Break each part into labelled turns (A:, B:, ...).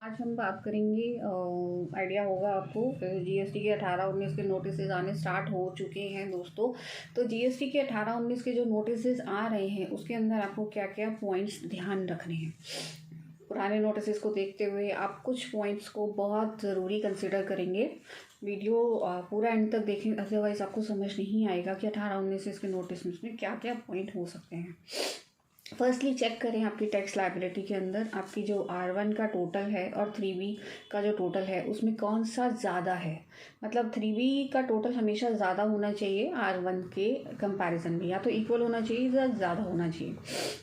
A: आज हम बात करेंगे आइडिया होगा आपको जीएसटी के 18-19 के नोटिस आने स्टार्ट हो चुके हैं दोस्तों। तो जीएसटी के 18-19 के जो नोटिस आ रहे हैं उसके अंदर आपको क्या क्या पॉइंट्स ध्यान रखने हैं। पुराने नोटिस को देखते हुए आप कुछ पॉइंट्स को बहुत ज़रूरी कंसिडर करेंगे। वीडियो पूरा एंड तक देखें, अदरवाइज़ आपको समझ नहीं आएगा कि 18-19 के नोटिस में क्या क्या पॉइंट हो सकते हैं। फर्स्टली चेक करें आपकी टैक्स लायबिलिटी के अंदर आपकी जो R1 का टोटल है और 3B का जो टोटल है उसमें कौन सा ज़्यादा है। मतलब 3B का टोटल हमेशा ज़्यादा होना चाहिए R1 के कंपैरिजन में, या तो इक्वल होना चाहिए या ज़्यादा होना चाहिए।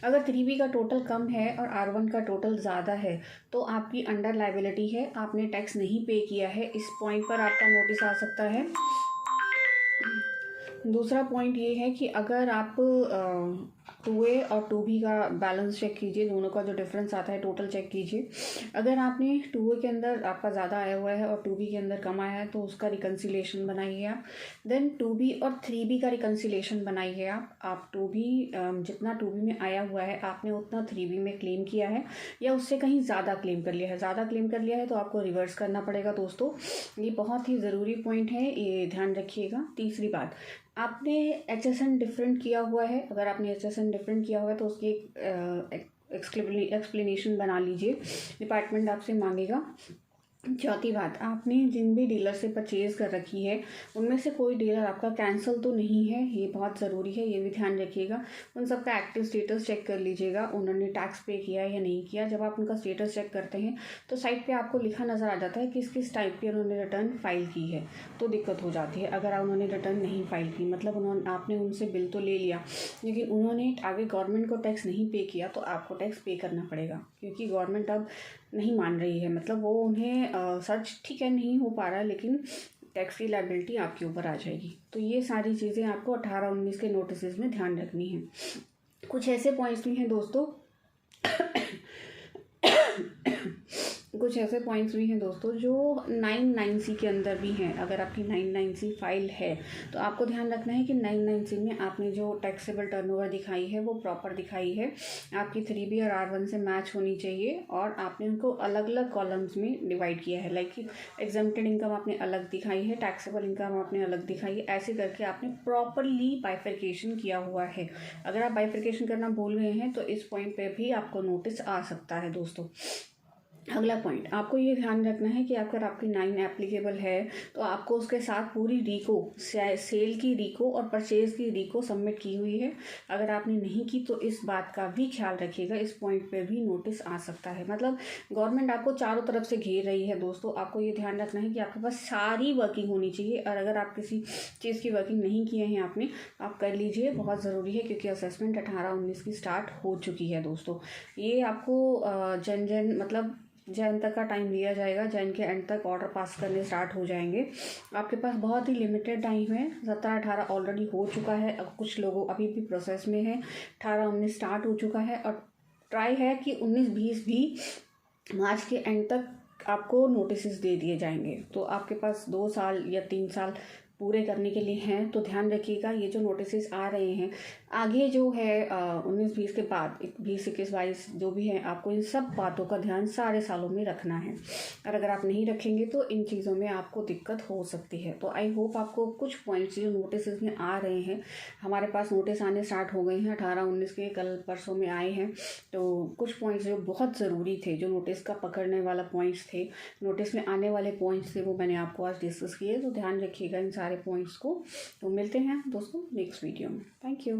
A: अगर 3B का टोटल कम है और R1 का टोटल ज़्यादा है तो आपकी अंडर लायबिलिटी है, आपने टैक्स नहीं पे किया है। इस पॉइंट पर आपका नोटिस आ सकता है। दूसरा पॉइंट ये है कि अगर आप 2A और 2B का बैलेंस चेक कीजिए, दोनों का जो डिफरेंस आता है टोटल चेक कीजिए। अगर आपने 2A के अंदर आपका ज़्यादा आया हुआ है और 2B के अंदर कम आया है तो उसका रिकन्सिलेशन बनाइए आप। देन 2B और 3B का रिकन्सिलेशन बनाइए आप 2B जितना 2B में आया हुआ है आपने उतना 3B में क्लेम किया है या उससे कहीं ज़्यादा क्लेम कर लिया है। ज़्यादा क्लेम कर लिया है तो आपको रिवर्स करना पड़ेगा दोस्तों। ये बहुत ही ज़रूरी पॉइंट है, ये ध्यान रखिएगा। तीसरी बात, आपने HSN डिफरेंट किया हुआ है। अगर आपने HSN डिफरेंट किया हुआ है तो उसकी एक्सप्लेनेशन बना लीजिए, डिपार्टमेंट आपसे मांगेगा। चौथी बात, आपने जिन भी डीलर से परचेज़ कर रखी है उनमें से कोई डीलर आपका कैंसिल तो नहीं है, ये बहुत ज़रूरी है, ये भी ध्यान रखिएगा। उन सब का एक्टिव स्टेटस चेक कर लीजिएगा, उन्होंने टैक्स पे किया है या नहीं किया। जब आप उनका स्टेटस चेक करते हैं तो साइट पे आपको लिखा नज़र आ जाता है किस किस टाइप की उन्होंने रिटर्न फाइल की है, तो दिक्कत हो जाती है। अगर उन्होंने रिटर्न नहीं फाइल की, मतलब आपने उनसे बिल तो ले लिया लेकिन उन्होंने आगे गवर्नमेंट को टैक्स नहीं पे किया, तो आपको टैक्स पे करना पड़ेगा, क्योंकि गवर्नमेंट अब नहीं मान रही है। मतलब वो उन्हें सर्च ठीक है नहीं हो पा रहा है, लेकिन टैक्स की लायबिलिटी आपके ऊपर आ जाएगी। तो ये सारी चीज़ें आपको 18-19 के नोटिस में ध्यान रखनी है। कुछ ऐसे पॉइंट्स भी हैं दोस्तों जो 99C के अंदर भी हैं। अगर आपकी 99C फाइल है तो आपको ध्यान रखना है कि 99C में आपने जो टैक्सेबल टर्नओवर दिखाई है वो प्रॉपर दिखाई है, आपकी 3B और R1 से मैच होनी चाहिए, और आपने उनको अलग अलग कॉलम्स में डिवाइड किया है। लाइक एग्जम्प्टेड इनकम आपने अलग दिखाई है, टैक्सेबल इनकम आपने अलग दिखाई है। ऐसे करके आपने प्रॉपरली बाइफरकेशन किया हुआ है। अगर आप बाइफरकेशन करना भूल गए हैं तो इस पॉइंट पे भी आपको नोटिस आ सकता है दोस्तों। अगला पॉइंट, आपको ये ध्यान रखना है कि अगर आपकी 9 एप्लीकेबल है तो आपको उसके साथ पूरी रिको, सेल की रिको और परचेज़ की रिको सबमिट की हुई है। अगर आपने नहीं की तो इस बात का भी ख्याल रखिएगा, इस पॉइंट पे भी नोटिस आ सकता है। मतलब गवर्नमेंट आपको चारों तरफ से घेर रही है दोस्तों। आपको ये ध्यान रखना है कि आपके पास सारी वर्किंग होनी चाहिए, और अगर आप किसी चीज़ की वर्किंग नहीं किए हैं आपने, आप कर लीजिए, बहुत ज़रूरी है, क्योंकि असेसमेंट 18-19 की स्टार्ट हो चुकी है दोस्तों। ये आपको जैन तक का टाइम दिया जाएगा। जैन के एंड तक ऑर्डर पास करने स्टार्ट हो जाएंगे। आपके पास बहुत ही लिमिटेड टाइम है। 17-18 ऑलरेडी हो चुका है, अब कुछ लोगों अभी भी प्रोसेस में है। 18-19 स्टार्ट हो चुका है, और ट्राई है कि 19-20 भी मार्च के एंड तक आपको नोटिस दे दिए जाएंगे। तो आपके पास 2 साल या 3 साल पूरे करने के लिए हैं। तो ध्यान रखिएगा, ये जो नोटिस आ रहे हैं आगे जो है 19-20 के बाद 20-21-22 जो भी है, आपको इन सब बातों का ध्यान सारे सालों में रखना है। और अगर आप नहीं रखेंगे तो इन चीज़ों में आपको दिक्कत हो सकती है। तो आई होप आपको कुछ पॉइंट्स जो नोटिस में आ रहे हैं, हमारे पास नोटिस आने स्टार्ट हो गए हैं 18-19 के, कल परसों में आए हैं। तो कुछ पॉइंट्स जो बहुत ज़रूरी थे, जो नोटिस का पकड़ने वाला पॉइंट्स थे, नोटिस में आने वाले पॉइंट्स थे, वो मैंने आपको आज डिस्कस किए। तो ध्यान रखिएगा इन सारे पॉइंट्स को। तो मिलते हैं दोस्तों नेक्स्ट वीडियो में। Thank you.